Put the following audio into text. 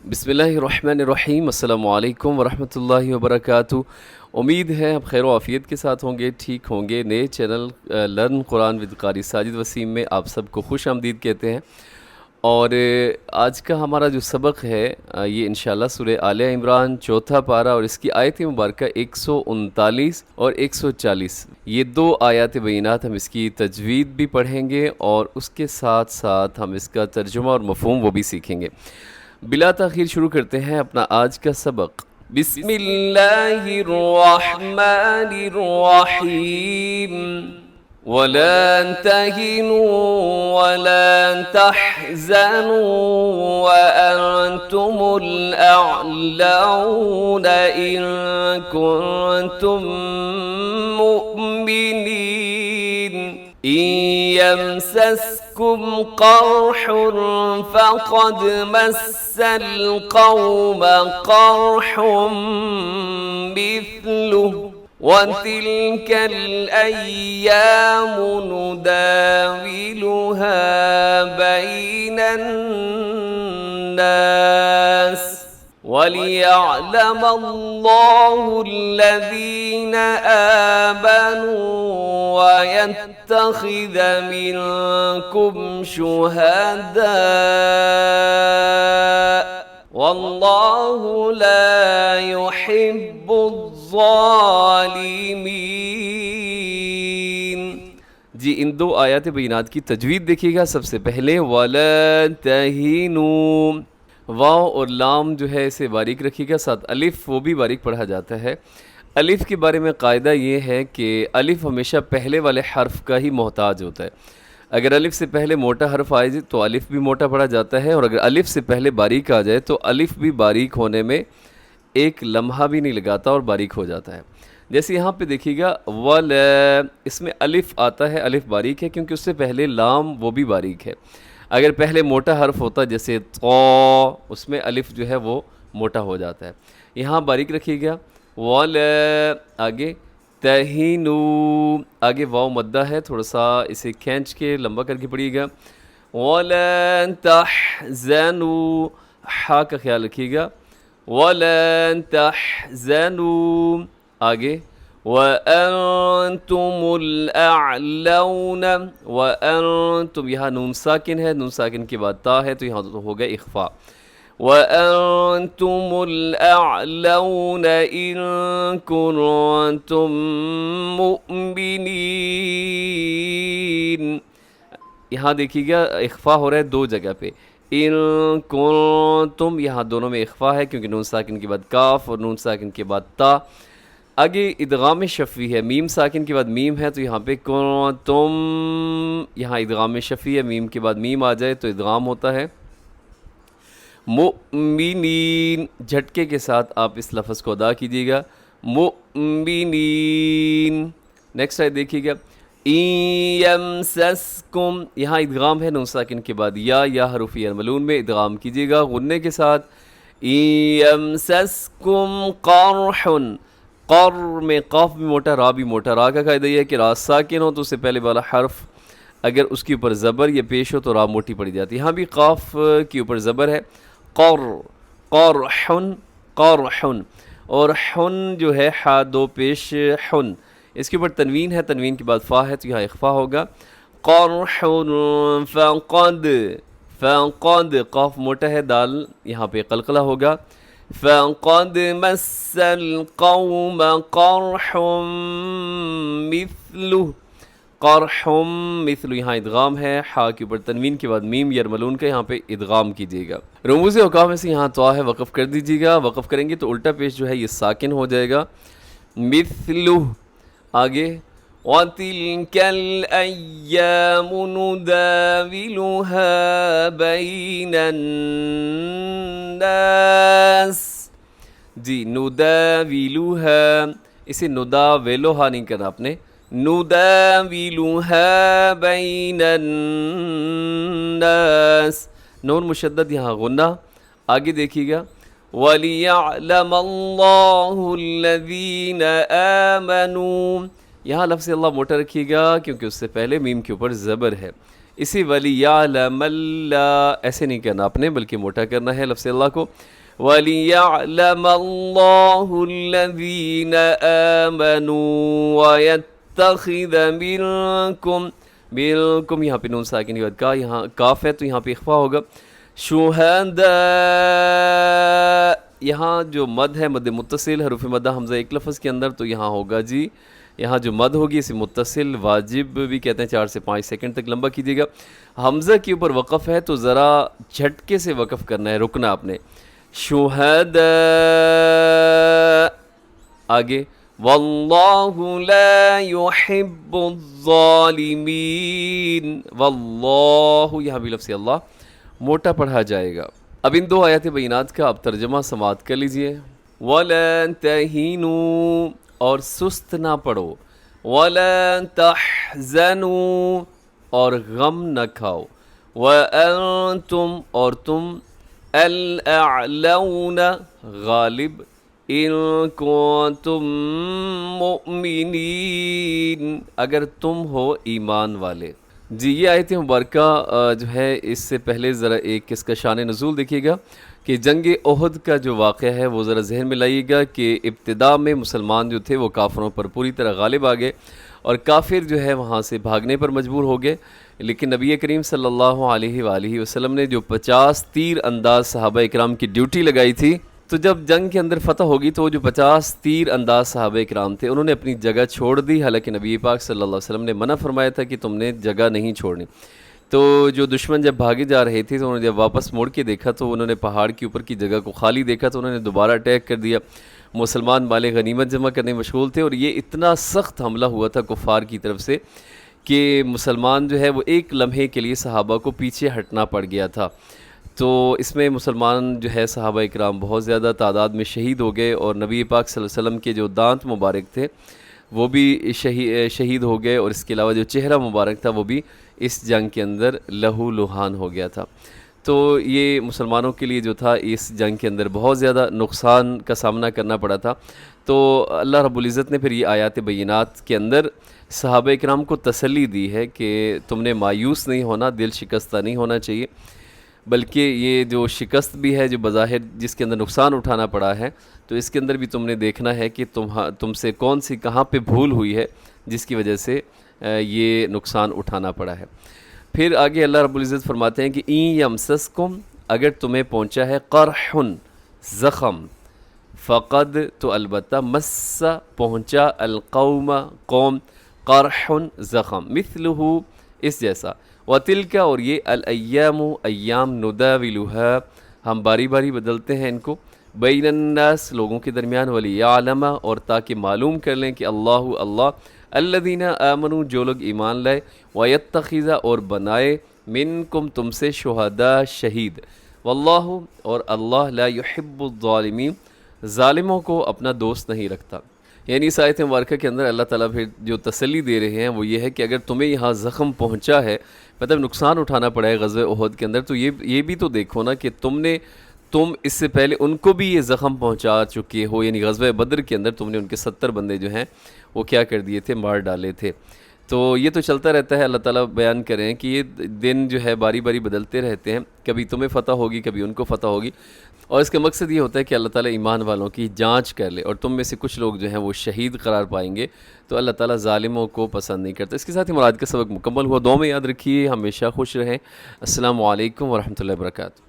بسم اللہ الرحمن الرحیم، السلام علیکم ورحمۃ اللہ وبرکاتہ۔ امید ہے آپ خیر و عافیت کے ساتھ ہوں گے، ٹھیک ہوں گے۔ نئے چینل لرن قرآن ود قاری ساجد وسیم میں آپ سب کو خوش آمدید کہتے ہیں۔ اور آج کا ہمارا جو سبق ہے یہ انشاءاللہ سورہ آل عمران چوتھا پارہ اور اس کی آیت مبارکہ 139 اور 140، یہ دو آیات بینات ہم اس کی تجوید بھی پڑھیں گے اور اس کے ساتھ ساتھ ہم اس کا ترجمہ اور مفہوم وہ بھی سیکھیں گے۔ بلا تاخیر شروع کرتے ہیں اپنا آج کا سبق۔ بسم اللہ الرحمن الرحیم۔ وَلَن تَهِنُوا وَلَن تَحْزَنُوا وَأَنْتُمُ الْأَعْلَوْنَ إِن كُنتُم مُّؤْمِنِينَ إِن يَمْسَسْكُمْ قَرْحٌ فَقَدْ مَسَّ الْقَوْمَ قَرْحٌ مِّثْلُهُ وَتِلْكَ الْأَيَّامُ نُدَاوِلُهَا بَيْنَ النَّاسِ وَلِيَعْلَمَ اللَّهُ الَّذِينَ آمَنُوا وَيَتَّخِذَ مِنكُمْ شُهَدَاءَ وَاللَّهُ لَا يُحِبُّ الظَّالِمِينَ۔ جی ان دو آیات بینات کی تجوید دیکھیے گا۔ سب سے پہلے وَلَا تَهِنُوا، واو اور لام جو ہے اسے باریک رکھیے گا، ساتھ الف وہ بھی باریک پڑھا جاتا ہے۔ الف کے بارے میں قاعدہ یہ ہے کہ الف ہمیشہ پہلے والے حرف کا ہی محتاج ہوتا ہے۔ اگر الف سے پہلے موٹا حرف آئے تو الف بھی موٹا پڑھا جاتا ہے، اور اگر الف سے پہلے باریک آ جائے تو الف بھی باریک ہونے میں ایک لمحہ بھی نہیں لگاتا اور باریک ہو جاتا ہے۔ جیسے یہاں پہ دیکھیے گا وَلَا، اس میں الف آتا ہے، الف باریک ہے کیونکہ اس سے پہلے لام وہ بھی باریک ہے۔ اگر پہلے موٹا حرف ہوتا جیسے طا، اس میں الف جو ہے وہ موٹا ہو جاتا ہے۔ یہاں باریک رکھیے گا وَلَا، آگے تَہِنُوا، آگے واو مدہ ہے، تھوڑا سا اسے کھینچ کے لمبا کر کے پڑھیے گا۔ وَلَا تَحْزَنُوا، ہا کا خیال رکھیے گا۔ وَلَا تَحْزَنُوا، آگے وَأَنْتُمُ الْأَعْلَوْنَ، وَأَنْتُم، یہاں نون ساکن ہے، نون ساکن کے بعد تا ہے تو یہاں تو ہو گیا اخفا۔ وَأَنْتُمُ الْأَعْلَوْنَ إِن كُنتُم مُّؤْمِنِينَ، یہاں دیکھیے گا اخفا ہو رہا ہے دو جگہ پہ۔ ان کنتم، یہاں دونوں میں اخفا ہے کیونکہ نون ساکن کے بعد کاف اور نون ساکن کے بعد تا۔ آگے ادغام شفوی ہے، میم ساکن کے بعد میم ہے تو یہاں پہ کنتم، یہاں ادغام شفوی ہے، میم کے بعد میم آ جائے تو ادغام ہوتا ہے۔ مؤمنین، جھٹکے کے ساتھ آپ اس لفظ کو ادا کیجیے گا، مؤمنین۔ نیکسٹ آیت دیکھیے گا یمسسکم، یہاں ادغام ہے نون ساکن کے بعد یا حروف یرملون میں ادغام کیجیے گا غنے کے ساتھ۔ یمسسکم قرح، قر میں قاف بھی موٹا، را بھی موٹا۔ را کا قاعدہ یہ ہے کہ را ساکن ہو تو اس سے پہلے والا حرف اگر اس کے اوپر زبر یا پیش ہو تو را موٹی پڑی جاتی ہے۔ یہاں بھی قاف کے اوپر زبر ہے، قر، قرحن، قرحن، اور حن جو ہے حا دو پیش حن، اس کے اوپر تنوین ہے، تنوین کے بعد فا ہے تو یہاں اخفا ہوگا۔ قرح فقد، فقد، قاف موٹا ہے، دال یہاں پہ قلقلہ ہوگا۔ فقد مس القوم قرح مثلہ، قرح مثل، یہاں ادغام ہے، حا کے اوپر تنوین کے بعد میم یرملون کا یہاں پہ ادغام کیجیے گا۔ رموز اوقاف میں سے یہاں طا ہے، وقف کر دیجیے گا۔ وقف کریں گے تو الٹا پیش جو ہے یہ ساکن ہو جائے گا، مثلہ۔ آگے وَتِلْكَ الْأَيَّامُ نُدَاوِلُهَا بَيْنَ النَّاسِ، جی نُدَاوِلُهَا، اسے نُدَاوِلُهَا نہیں کرنا آپ نے، نُدَاوِلُهَا بَيْنَ النَّاسِ، نون مشدد یہاں غنہ۔ آگے دیکھیے گا وَلِيَعْلَمَ اللَّهُ الَّذِينَ آمَنُوا، یہاں لفظ اللہ موٹا رکھیے گا کیونکہ اس سے پہلے میم کے اوپر زبر ہے۔ اسی وَلِيَعْلَمَ اللَّهُ ایسے نہیں کرنا آپ نے بلکہ موٹا کرنا ہے لفظ اللہ کو. وَلِيَعْلَمَ اللَّهُ الَّذِينَ آمَنُوا وَيَتَّخِذَ مِنْكُمْ یہاں پہ نون ساکن کے بعد کا یہاں کاف ہے تو یہاں پہ اخفا ہوگا. شہداء یہاں جو مد ہے مد متصل حروف مدہ حمزہ ایک لفظ کے اندر تو یہاں ہوگا جی یہاں جو مد ہوگی اسے متصل واجب بھی کہتے ہیں 4 سے 5 سیکنڈ تک لمبا کیجیے گا. حمزہ کے اوپر وقف ہے تو ذرا جھٹکے سے وقف کرنا ہے رکنا آپ نے. شہداء آگے واللہ لا يحب الظالمین واللہ یہاں بھی لفظ اللہ موٹا پڑھا جائے گا. اب ان دو آیات بینات کا آپ ترجمہ سماعت کر لیجئے. وَلَا تَهِنُوا اور سست نہ پڑو. وَلَا تَحْزَنُوا اور غم نہ کھاؤ. وَأَنْتُمْ اور تم الْأَعْلَوْنَ غالب ان کنتم مؤمنین اگر تم ہو ایمان والے. جی یہ آیت مبارکہ جو ہے اس سے پہلے ذرا ایک اس کا شان نزول دیکھیے گا کہ جنگ احد کا جو واقعہ ہے وہ ذرا ذہن میں لائیے گا کہ ابتدا میں مسلمان جو تھے وہ کافروں پر پوری طرح غالب آ گئے اور کافر جو ہے وہاں سے بھاگنے پر مجبور ہو گئے. لیکن نبی کریم صلی اللہ علیہ وآلہ وسلم نے جو 50 تیر انداز صحابہ اکرام کی ڈیوٹی لگائی تھی تو جب جنگ کے اندر فتح ہوگی تو وہ جو 50 تیر انداز صحابہ اکرام تھے انہوں نے اپنی جگہ چھوڑ دی. حالانکہ نبی پاک صلی اللہ علیہ وسلم نے منع فرمایا تھا کہ تم نے جگہ نہیں چھوڑنی. تو جو دشمن جب بھاگے جا رہے تھے تو انہوں نے جب واپس موڑ کے دیکھا تو انہوں نے پہاڑ کے اوپر کی جگہ کو خالی دیکھا تو انہوں نے دوبارہ اٹیک کر دیا. مسلمان مال غنیمت جمع کرنے میں مشغول تھے اور یہ اتنا سخت حملہ ہوا تھا کفار کی طرف سے کہ مسلمان جو ہے وہ ایک لمحے کے لیے صحابہ کو پیچھے ہٹنا پڑ گیا تھا. تو اس میں مسلمان جو ہے صحابہ اکرام بہت زیادہ تعداد میں شہید ہو گئے اور نبی پاک صلی اللہ علیہ وسلم کے جو دانت مبارک تھے وہ بھی شہید ہو گئے اور اس کے علاوہ جو چہرہ مبارک تھا وہ بھی اس جنگ کے اندر لہو لہان ہو گیا تھا. تو یہ مسلمانوں کے لیے جو تھا اس جنگ کے اندر بہت زیادہ نقصان کا سامنا کرنا پڑا تھا. تو اللہ رب العزت نے پھر یہ آیات بینات کے اندر صحابہ اکرام کو تسلی دی ہے کہ تم نے مایوس نہیں ہونا, دل شکستہ نہیں ہونا چاہیے, بلکہ یہ جو شکست بھی ہے جو بظاہر جس کے اندر نقصان اٹھانا پڑا ہے تو اس کے اندر بھی تم نے دیکھنا ہے کہ تم سے کون سی کہاں پہ بھول ہوئی ہے جس کی وجہ سے یہ نقصان اٹھانا پڑا ہے. پھر آگے اللہ رب العزت فرماتے ہیں کہ این یمسسکم اگر تمہیں پہنچا ہے قرحن زخم, فقد تو البتہ مس پہنچا القوم قوم, قرحن زخم مثلہ اس جیسا, وَتِلْكَ اور یہ الایام ایام نداولها ہم باری باری بدلتے ہیں ان کو, بین الناس لوگوں کے درمیان, ولیعلم اور تاکہ معلوم کر لیں کہ اللہ الذین آمنوا جو لوگ ایمان لائے, ویتخذ اور بنائے منکم تم سے شہداء شہید, واللہ اور اللہ لا یحب الظالمین ظالموں کو اپنا دوست نہیں رکھتا. یعنی اس آیت مبارکہ کے اندر اللہ تعالیٰ پھر جو تسلی دے رہے ہیں وہ یہ ہے کہ اگر تمہیں یہاں زخم پہنچا ہے مطلب نقصان اٹھانا پڑا ہے غزوہ احد کے اندر تو یہ بھی تو دیکھو نا کہ تم اس سے پہلے ان کو بھی یہ زخم پہنچا چکے ہو. یعنی غزوہ بدر کے اندر تم نے ان کے 70 بندے جو ہیں وہ کیا کر دیے تھے, مار ڈالے تھے. تو یہ تو چلتا رہتا ہے. اللہ تعالیٰ بیان کریں کہ یہ دن جو ہے باری باری بدلتے رہتے ہیں, کبھی تمہیں فتح ہوگی کبھی ان کو فتح ہوگی, اور اس کا مقصد یہ ہوتا ہے کہ اللہ تعالیٰ ایمان والوں کی جانچ کر لے اور تم میں سے کچھ لوگ جو ہیں وہ شہید قرار پائیں گے تو اللہ تعالیٰ ظالموں کو پسند نہیں کرتا. اس کے ساتھ ہی مراد کا سبق مکمل ہوا. دعا میں یاد رکھیے, ہمیشہ خوش رہیں. السلام علیکم ورحمۃ اللہ وبرکاتہ.